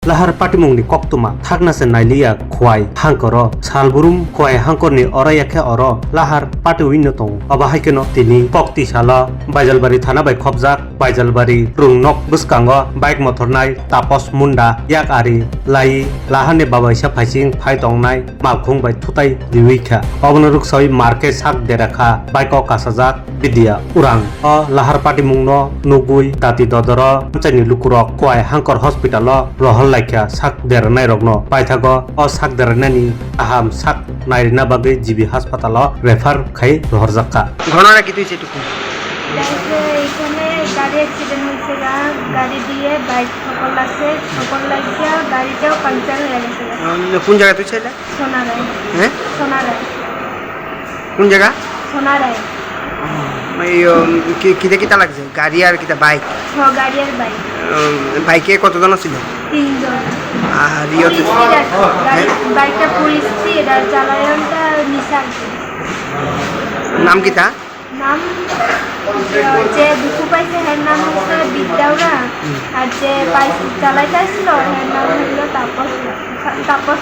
lahar patimungni koktuma thagnase nailiya khwai hangkoro salburum khwai hangkorni orayakhe oro lahar patiwinno tong abahaikeno tini pokti sala Baijalbari thana bai khobjak Baijalbari rungnok buskango bike motor nai tapos munda yak ari lai lahane babaisa phaising phai tongnai Malkhung bai thutai diwikha obno ruksoi Markhe sak derakha bike o kasajak bidia urang o lahar patimungno nugui dati dodoro chani lukurok khwai hangkor hospital o rohol laikha sak deranai rokno paithago o sak deranani aham sak nairina bagui jibi হাসপাতাল refer খাই রহরজাক্কা ঘটনা কি তুইছে এটুকু এখানে গাড়ি accident হয়েছে গাড়ি দিয়ে বাইক ঠকর লাগিয়া গাড়িটাও পাংচার হয়ে গেছে কোন জায়গা তুই ছেলে সোনারায় হ্যাঁ সোনারায় কোন জায়গা সোনারায় কিতে কিতা লাগছে গাড়ি আর কিতা বাইক গাড়ি আর বাইক বাইকে কতজন ছিল 3 জন আর বাইকটা পুলিশ আর চালায়নটা নিশান নাম কিতা নাম যে দুঃখু পাইছে হ্যার নাম হচ্ছে বিদ্যাউরা আর যে বাইক চালাইতেছিল হ্যার নাম হলো তাপস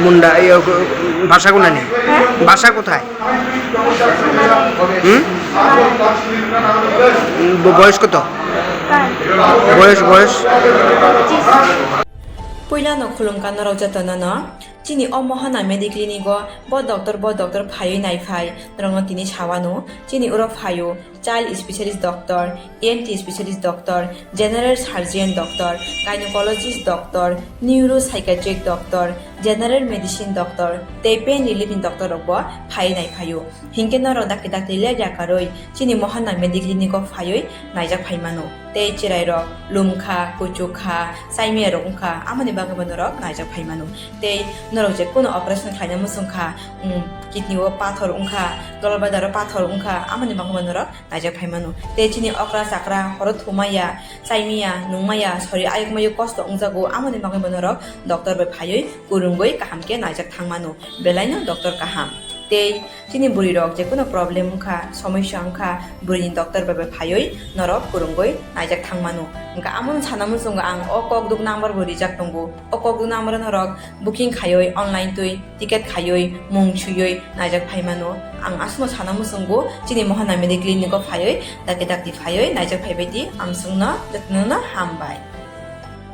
মুন্ডা ভাষা কোন নেই ভাষা কোথায় বয়স কত বয়স Puilano khulumkan raujatana no chini o mohana mediclinigo bo doctor phayo nai phai rongno tini chawano chini uro phayo child specialist doctor ENT specialist doctor general surgeon doctor gynecologist doctor neuropsychiatric doctor general medicine doctor te pain relieving doctor robo phai nai phayo hinkena ro dakita tele jakaroi chini mohana mediclinigo phayo naijak phaimano te chirai ro lumkha kuchukha saime rongkha amani bagabano naijak phaimano te norok je kono operation khaina musungkha kidney o pathor ungkha dolbadar pathor ungkha amani bagabano naijak phaimano te chini okra sakra horo thumaya saimia nungmaya sori ayukmayu kosto ungjago amani bagabano doctor bai phayoi kurungoi kahamke naijak thangmano belaino doctor kaham te chini buri rok je kono problem ungkha samasya ungkha buri doctor bai phayoi norok kurungoi naijak thangmano engka amon sanamu sunga ang okok duk number buri jak tongo okok duk number norok booking khayoi online tui ticket khayoi mung chuyoi naijak phaimano ang asmo sanamu sungo chini mohana medical clinic phayoi dakti phayoi naijak phaibeti amsungna datnuna hambai